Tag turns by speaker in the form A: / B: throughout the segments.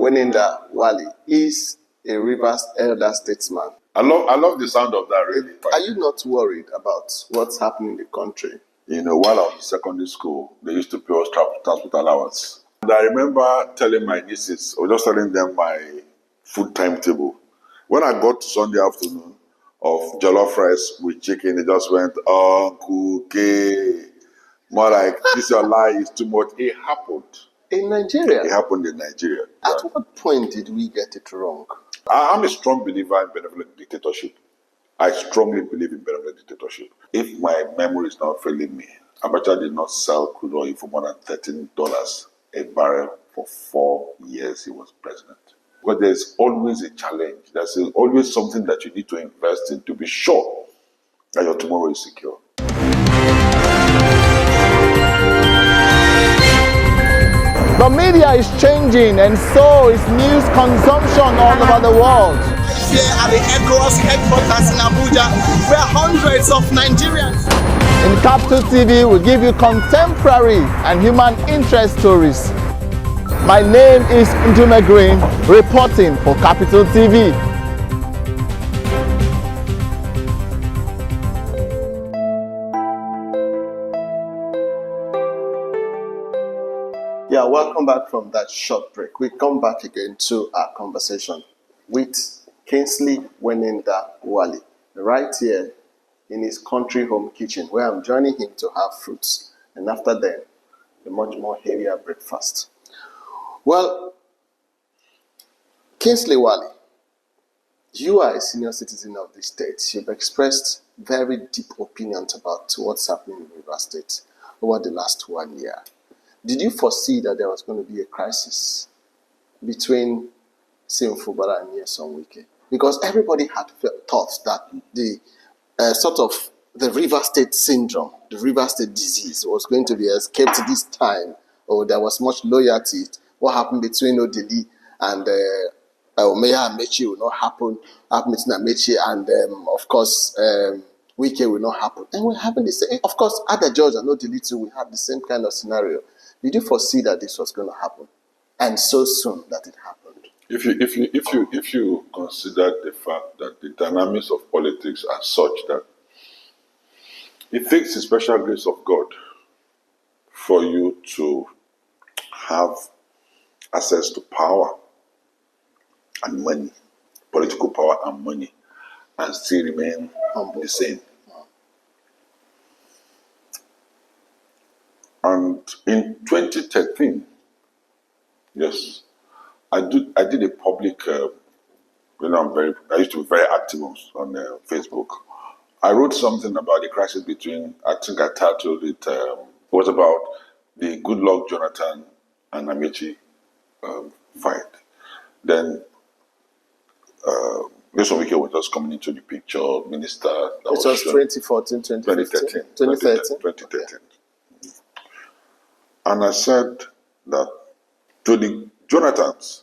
A: Wali is a Rivers elder statesman.
B: I love the sound of that, really.
A: Are you not worried about what's happening in the country?
B: You know, while I was in secondary school, they used to pay us transport allowance. And I remember telling my nieces, or just telling them my food timetable. When I got to Sunday afternoon of jollof rice with chicken, they just went, Uncle K. More like, this your lie is too much. It happened.
A: In Nigeria?
B: It happened in Nigeria.
A: At what point did we get it wrong?
B: I'm a strong believer in benevolent dictatorship. I strongly believe in benevolent dictatorship. If my memory is not failing me, Abacha did not sell crude oil for more than $13 a barrel for 4 years he was president. Because there's always a challenge. There's always something that you need to invest in to be sure that your tomorrow is secure.
C: The media is changing, and so is news consumption all over the world.
D: Here at the ECOWAS headquarters in Abuja, where hundreds of Nigerians.
C: In Capital TV, we give you contemporary and human interest stories. My name is Ndume Green, reporting for Capital TV.
A: Yeah, welcome back from that short break. We come back again to our conversation with Kinglsey Wali, right here in his country home kitchen, where I'm joining him to have fruits, and after then, a much more heavier breakfast. Well, Kinglsey Wali, you are a senior citizen of the state. You've expressed very deep opinions about what's happening in Rivers State over the last 1 year. Did you foresee that there was going to be a crisis between Fubara and Wike? Because everybody had thought that the the River State syndrome, the River State disease was going to be escaped this time, or there was much loyalty. What happened between Odili and Amaechi will not happen between Amaechi and of course Wike will not happen. And we're having the same, of course, other George and Odili too, we have the same kind of scenario. Did you foresee that this was going to happen, and so soon that it happened?
B: If you consider the fact that the dynamics of politics are such that it takes the special grace of God for you to have access to power and money, political power and money, and still remain the same. And in 2013, yes, I did a public, I used to be very active on Facebook. I wrote something about the crisis between, I think I titled it, was about the Goodluck Jonathan and Amaechi fight. Then, Wike was just coming into the picture, minister.
A: It was 2014, 2013.
B: 2013. Okay. And I said that to the Jonathans,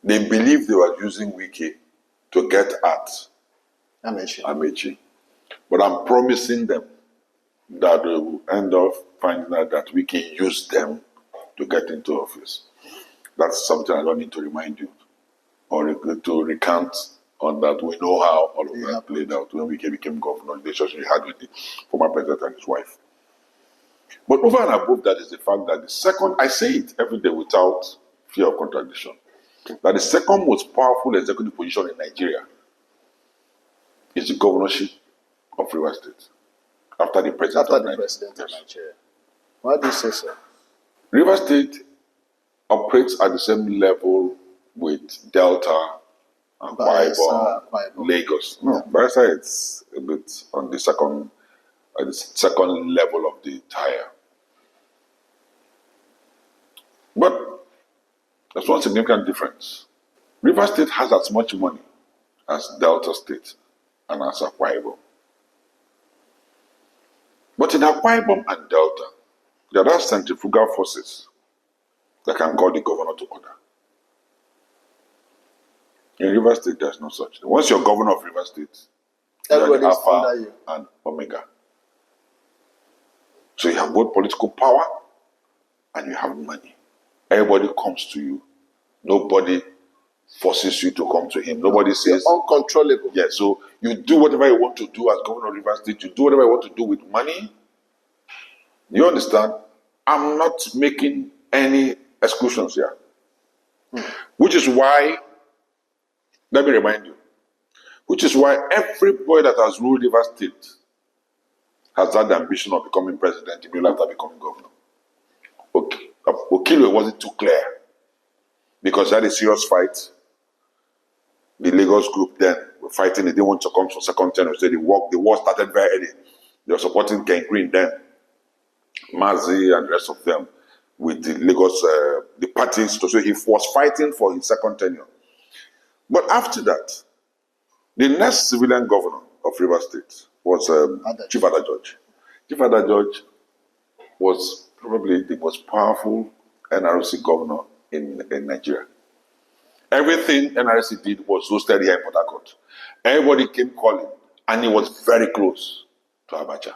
B: they believed they were using Wike to get at Amaechi. But I'm promising them that they will end up finding out that Wike used them to get into office. That's something I don't need to remind you or to recount on that. We know how all of that played out when Wike became governor, the relationship he had with the former president and his wife. But over and above that is the fact that the second, I say it every day without fear of contradiction, that the second most powerful executive position in Nigeria is the governorship of Rivers State, after the president of Nigeria.
A: Why do you say so?
B: Rivers State operates at the same level with Delta and Lagos. No, Bayelsa it's a bit on the second level of the tire. But there's one significant difference. Rivers State has as much money as Delta State and as Akwa Ibom. But in Akwa Ibom and Delta, there are centrifugal forces that can call the governor to order. In Rivers State, there's no such thing. Once you're governor of Rivers State,
A: everybody is
B: Alpha
A: under you
B: and Omega. So you have both political power and you have money. Everybody comes to you Nobody forces you to come to him. Nobody says
A: you're uncontrollable.
B: Yeah, so you do whatever you want to do as governor of Rivers State. You do whatever you want to do with money. You understand? I'm not making any exclusions here. Which is why, let me remind you, which is why everybody that has ruled Rivers State has had the ambition of becoming president immediately after becoming governor. Okilo wasn't too clear because he had a serious fight. The Lagos group then were fighting. They didn't want to come for second term. So the war started very early. They were supporting Ken Green then, Mazi and the rest of them with the Lagos, the parties. So he was fighting for his second tenure. But after that, the next civilian governor of Rivers State was Chief Adajudge. Chief Adajudge was probably the most powerful NRC governor in Nigeria. Everything NRC did was hosted here in Port Harcourt. Everybody came calling, and he was very close to Abacha.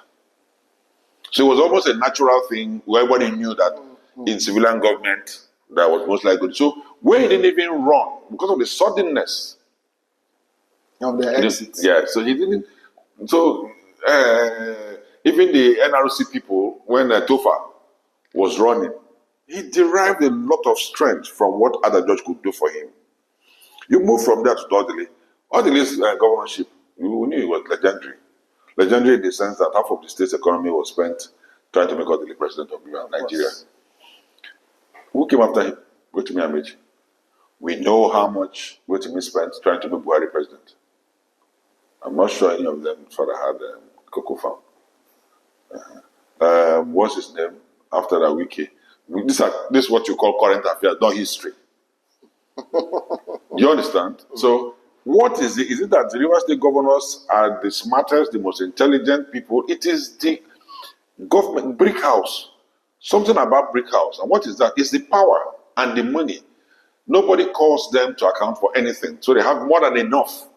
B: So it was almost a natural thing where everybody knew that in civilian government that was most likely. So where he didn't even run because of the suddenness
A: of the exit.
B: Yeah, so he didn't. So even the NRC people, when Tofa was running, he derived a lot of strength from what other judge could do for him. You move from there to Odili. Odili's governorship, you knew it was legendary. Legendary in the sense that half of the state's economy was spent trying to make Odili president of Nigeria. Who came after him? Rotimi Amaechi. We know how much Rotimi spent trying to make Buhari president. I'm not sure any of them father had cocoa farm. What's his name? After that, Wike. This is what you call current affairs, not history. You understand? So, what is it? Is it that the Rivers State governors are the smartest, the most intelligent people? It is the government, brick house. Something about brick house. And what is that? It's the power and the money. Nobody calls them to account for anything. So they have more than enough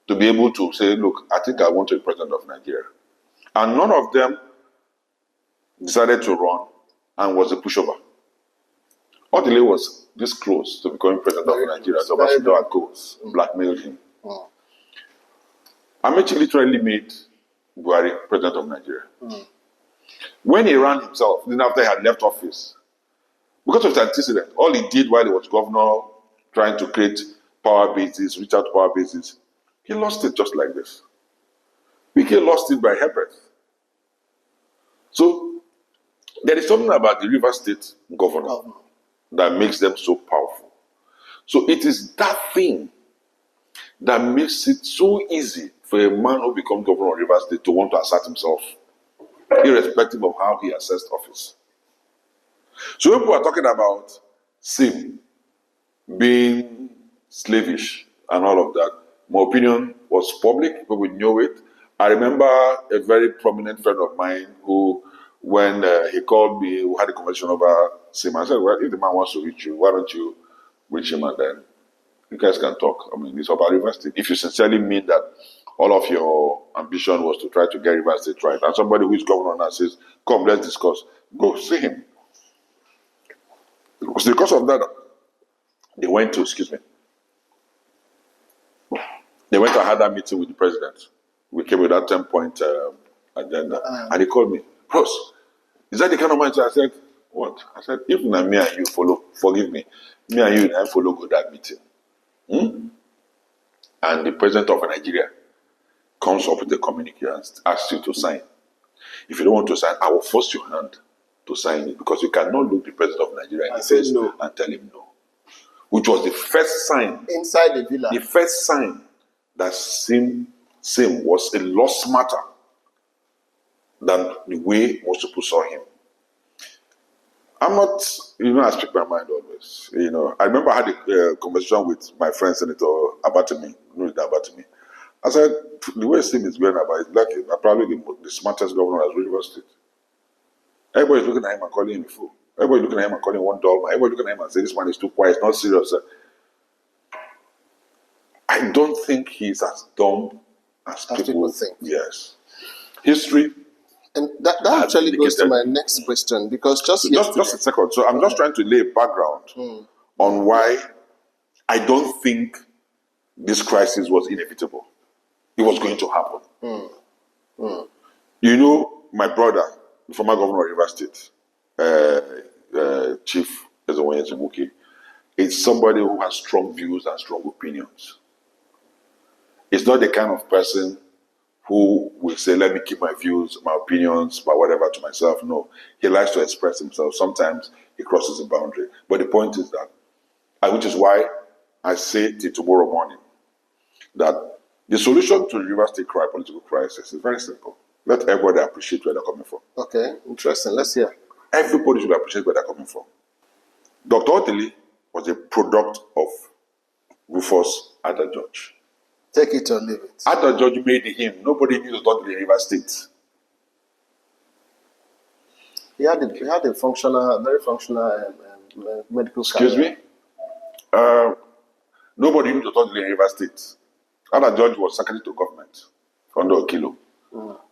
B: to be able to say, look, I think I want to be president of Nigeria. And none of them decided to run and was a pushover. Odili was this close to becoming president of Nigeria. So Ambassador Akos blackmailed him. Amaechi literally made Buhari president of Nigeria. When he ran himself, then after he had left office, because of the antecedent, all he did while he was governor, trying to create power bases, reach out to power bases, he lost it just like this. Wike lost it by hairbreadth. So, there is something about the Rivers State governor that makes them so powerful. So it is that thing that makes it so easy for a man who becomes governor of Rivers State to want to assert himself, irrespective of how he assessed office. So when people are talking about Sim being slavish and all of that, my opinion was public, people knew it. I remember a very prominent friend of mine who, when he called me, we had a conversation over Sim. I said, well, if the man wants to reach you, why don't you reach him and then you guys can talk. I mean, it's about Rivers State. If you sincerely mean that all of your ambition was to try to get Rivers State right, and somebody who is governor now says, come, let's discuss, go see him. So because of that, they went to, they went to have that meeting with the president. We came with that 10-point agenda. And he called me, Bros, is that the kind of man? I said, what? I said, if not me and you follow, forgive me, me and you and follow go that meeting. And the president of Nigeria comes up with the communique and asks you to sign. If you don't want to sign, I will force your hand to sign it because you cannot look the president of Nigeria in the face and tell him no. Which was the first sign.
A: Inside the villa.
B: The first sign that Sim was a lot smarter than the way most people saw him. I'm not, I speak my mind always. I remember I had a conversation with my friend Senator Abatimi. I said, the way Sim is going about, it's like probably the smartest governor as Rivers State. Everybody's looking at him and calling him a fool. Everybody's looking at him and calling him one dull man. Everybody's looking at him and saying, this man is too quiet, it's not serious. I don't think he's as dumb as people think. Yes. History.
A: And that actually goes to my next question, because just
B: a second. So I'm just trying to lay a background on why I don't think this crisis was inevitable. It was going to happen. You know, my brother, the former governor of Rivers State, Chief Wike, is somebody who has strong views and strong opinions. He's not the kind of person who will say, let me keep my views, my opinions, my whatever to myself. No, he likes to express himself. Sometimes he crosses the boundary. But the point is that, which is why I say till tomorrow morning, that the solution to the Rivers State political crisis is very simple. Let everybody appreciate where they're coming from.
A: Okay, interesting. Let's hear.
B: Everybody should appreciate where they're coming from. Dr. Odili was a product of Rufus Ada George.
A: Take it or leave it.
B: Ada George made him. Nobody knew Dr. Odili in Rivers State.
A: He had a very functional medical
B: Excuse
A: career.
B: me? Nobody knew Dr. Odili in Rivers State. Ada George was secretary to government under Okilo.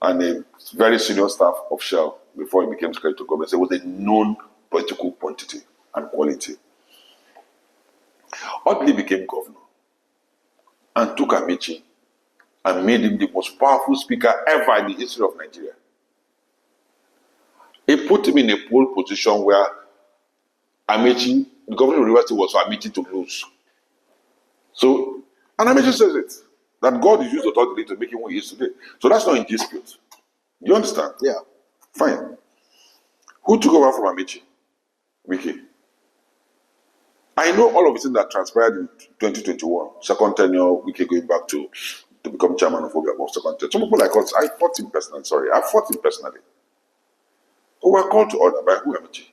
B: And a very senior staff of Shell before he became secretary to government. So he was a known political quantity and quality. Odili became governor and took Amaechi and made him the most powerful speaker ever in the history of Nigeria. He put him in a pole position where Amaechi, the governor of Rivers State, was for Amaechi to lose. So, and Amaechi says it, that God is used authority to make him who he is today. So that's not in dispute. Do you understand?
A: Yeah.
B: Fine. Who took over from Amaechi? Wike. I know all of the things that transpired in 2021. Second tenure, Wike going back to become chairman of Fubara second tenure. Some people like us, I fought him personally. Sorry, I fought him personally. Who were called to order by who? Amaechi.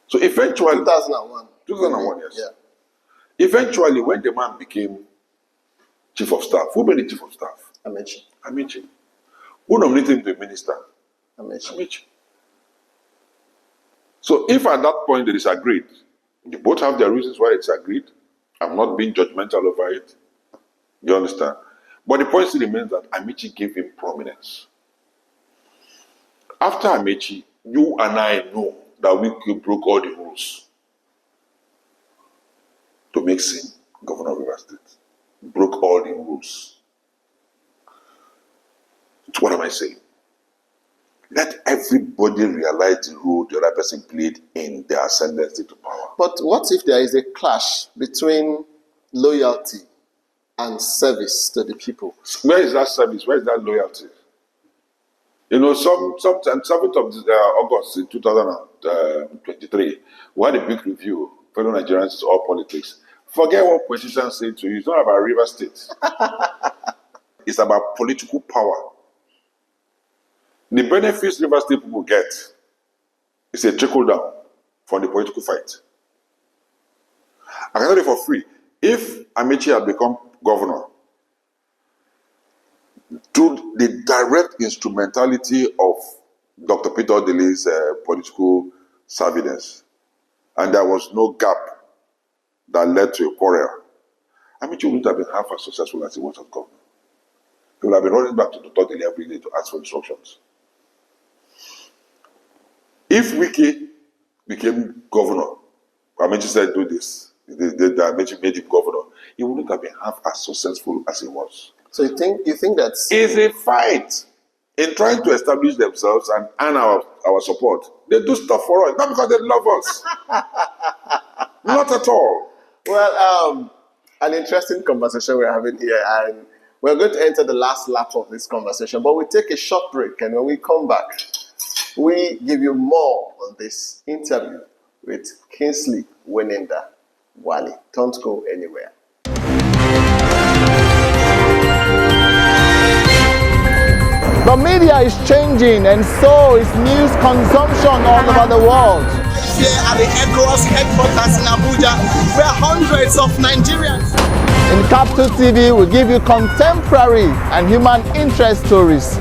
B: So eventually,
A: 2001.
B: 2001, yes.
A: Yeah.
B: Eventually, when the man became chief of staff, who made the chief of staff?
A: Amaechi.
B: Amaechi. Who nominated him to a minister?
A: Amaechi.
B: Amaechi. So if at that point they disagreed, they both have their reasons why they disagreed. I'm not being judgmental over it. You understand? But the point still remains that Amaechi gave him prominence. After Amaechi, you and I know that Wike broke all the rules to make him governor of Rivers State. Broke all the rules. So what am I saying? Let everybody realize the role the other person played in their ascendancy to power.
A: But what if there is a clash between loyalty and service to the people?
B: Where is that service? Where is that loyalty? You know, sometime 7th of August in 2023, we had a big review. Fellow Nigerians, all politics. Forget what politicians say to you. It's not about Rivers State. It's about political power. The benefits Rivers State people get is a trickle down from the political fight. I can tell you for free, if Amaechi had become governor, through the direct instrumentality of Dr. Peter Odili's political savviness, and there was no gap that led to a quarrel, Amaechi wouldn't have been half as successful as he was as governor. He would have been running back to Dr. Odili every day to ask for instructions. If Wike became governor, Amaechi said, do this, Amaechi made him governor, he wouldn't have been half as successful as he was.
A: So you think that's...
B: It's a fight in trying to establish themselves and earn our support. They do stuff for us, not because they love us. Not at all.
A: Well, an interesting conversation we're having here, and we're going to enter the last lap of this conversation, but we take a short break, and when we come back, we give you more on this interview with Kinglsey Wali. Don't go anywhere.
C: The media is changing, and so is news consumption all over the world.
D: Here at the ECOWAS headquarters in Abuja, where hundreds of Nigerians.
C: In Capital TV, we give you contemporary and human interest stories.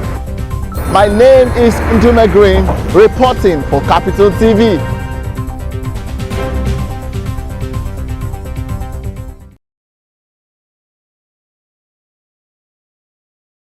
C: My name is Green, reporting for Capital TV.